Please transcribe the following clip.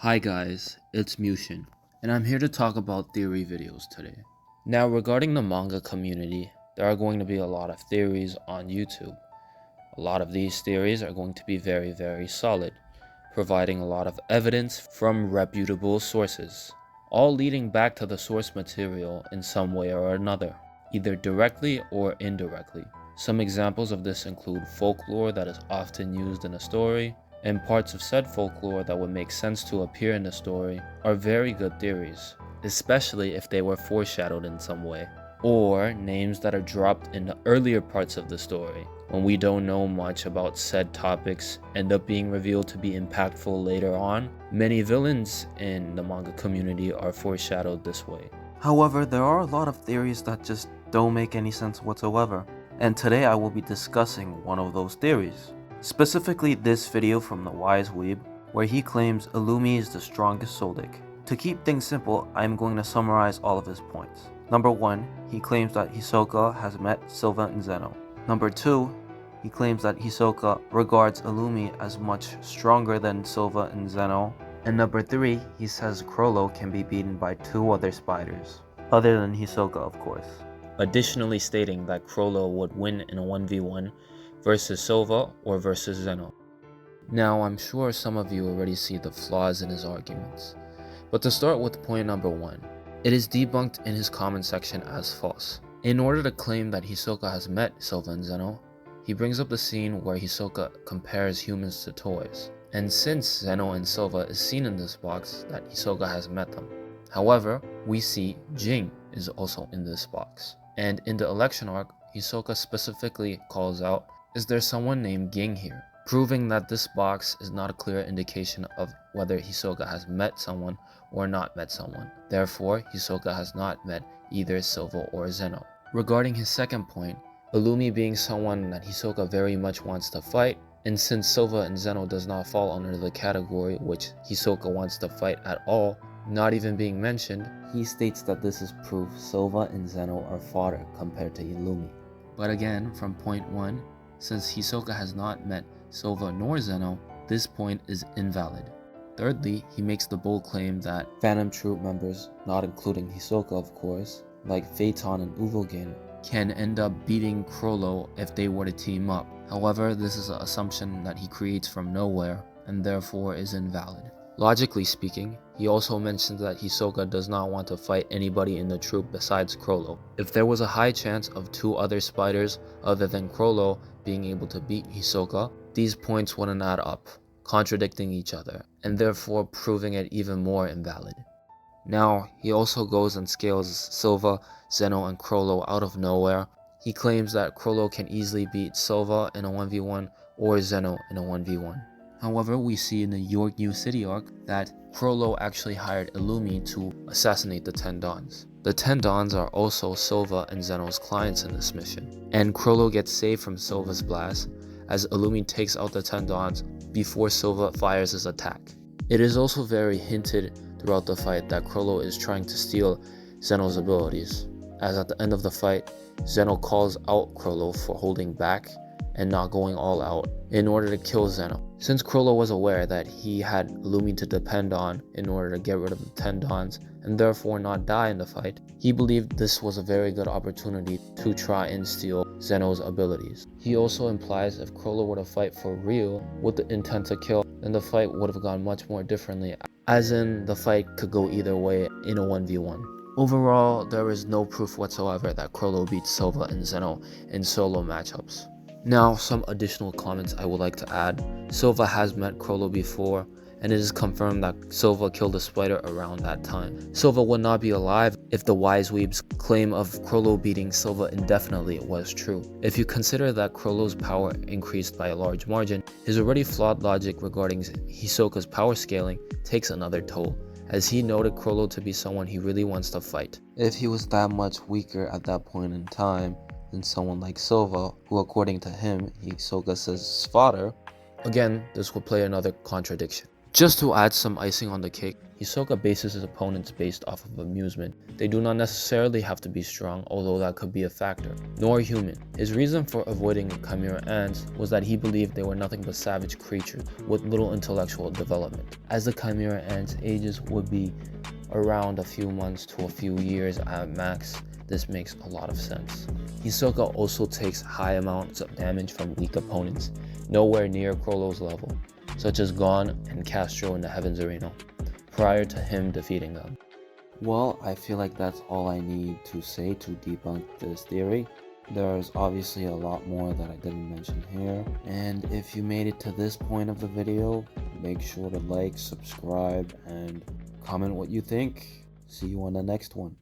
Hi guys, it's Mushin, and I'm here to talk about theory videos today. Now regarding the manga community, there are going to be a lot of theories on YouTube. A lot of these theories are going to be very solid, providing a lot of evidence from reputable sources, all leading back to the source material in some way or another, either directly or indirectly. Some examples of this include folklore that is often used in a story, and parts of said folklore that would make sense to appear in the story are very good theories, especially if they were foreshadowed in some way. Or names that are dropped in the earlier parts of the story, when we don't know much about said topics, end up being revealed to be impactful later on. Many villains in the manga community are foreshadowed this way. However, there are a lot of theories that just don't make any sense whatsoever, and today I will be discussing one of those theories. Specifically this video from the Wise Weeb, where he claims Illumi is the strongest Zoldyck. To keep things simple, I am going to summarize all of his points. Number 1, he claims that Hisoka has met Silva and Zeno. Number 2, he claims that Hisoka regards Illumi as much stronger than Silva and Zeno. And number 3, he says Chrollo can be beaten by 2 other spiders, other than Hisoka of course. Additionally stating that Chrollo would win in a 1v1 versus Silva or versus Zeno. Now I'm sure some of you already see the flaws in his arguments, but to start with point number 1, it is debunked in his comment section as false. In order to claim that Hisoka has met Silva and Zeno, he brings up the scene where Hisoka compares humans to toys, and since Zeno and Silva is seen in this box, that Hisoka has met them. However, we see Jing is also in this box, and in the election arc, Hisoka specifically calls out, "Is there someone named Ging here?" Proving that this box is not a clear indication of whether Hisoka has met someone or not met someone. Therefore, Hisoka has not met either Silva or Zeno. Regarding his second point, Illumi being someone that Hisoka very much wants to fight, and since Silva and Zeno does not fall under the category which Hisoka wants to fight at all, not even being mentioned, he states that this is proof Silva and Zeno are fodder compared to Illumi. But again, from point 1, since Hisoka has not met Silva nor Zeno, this point is invalid. Thirdly, he makes the bold claim that Phantom Troop members, not including Hisoka of course, like Phaeton and Uvogin, can end up beating Chrollo if they were to team up. However, this is an assumption that he creates from nowhere and therefore is invalid. Logically speaking, he also mentions that Hisoka does not want to fight anybody in the troop besides Chrollo. If there was a high chance of 2 other spiders other than Chrollo being able to beat Hisoka, these points wouldn't add up, contradicting each other, and therefore proving it even more invalid. Now, he also goes and scales Silva, Zeno, and Chrollo out of nowhere. He claims that Chrollo can easily beat Silva in a 1v1 or Zeno in a 1v1. However, we see in the York New City arc that Chrollo actually hired Illumi to assassinate the 10 Dons. The 10 Dons are also Silva and Zeno's clients in this mission, and Chrollo gets saved from Silva's blast as Illumi takes out the 10 Dons before Silva fires his attack. It is also very hinted throughout the fight that Chrollo is trying to steal Zeno's abilities, as at the end of the fight, Zeno calls out Chrollo for holding back and not going all out in order to kill Zeno. Since Chrollo was aware that he had Illumi to depend on in order to get rid of the 10 Dons and therefore not die in the fight, he believed this was a very good opportunity to try and steal Zeno's abilities. He also implies if Chrollo were to fight for real with the intent to kill, then the fight would have gone much more differently, as in the fight could go either way in a 1v1. Overall, there is no proof whatsoever that Chrollo beats Silva and Zeno in solo matchups. Now, some additional comments I would like to add. Silva has met Chrollo before, and it is confirmed that Silva killed a spider around that time. Silva would not be alive if the Wise Weeb's claim of Chrollo beating Silva indefinitely was true. If you consider that Chrollo's power increased by a large margin, his already flawed logic regarding Hisoka's power scaling takes another toll, as he noted Chrollo to be someone he really wants to fight. If he was that much weaker at that point in time than someone like Silva, who according to him, Hisoka says is fodder, again, this will play another contradiction. Just to add some icing on the cake, Hisoka bases his opponents based off of amusement. They do not necessarily have to be strong, although that could be a factor, nor human. His reason for avoiding the Chimera ants was that he believed they were nothing but savage creatures with little intellectual development. As the Chimera ants' ages would be around a few months to a few years at max, this makes a lot of sense. Hisoka also takes high amounts of damage from weak opponents, nowhere near Chrollo's level, such as Gon and Castro in the Heavens Arena, prior to him defeating them. Well, I feel like that's all I need to say to debunk this theory. There's obviously a lot more that I didn't mention here, and if you made it to this point of the video, make sure to like, subscribe, and comment what you think. See you on the next one.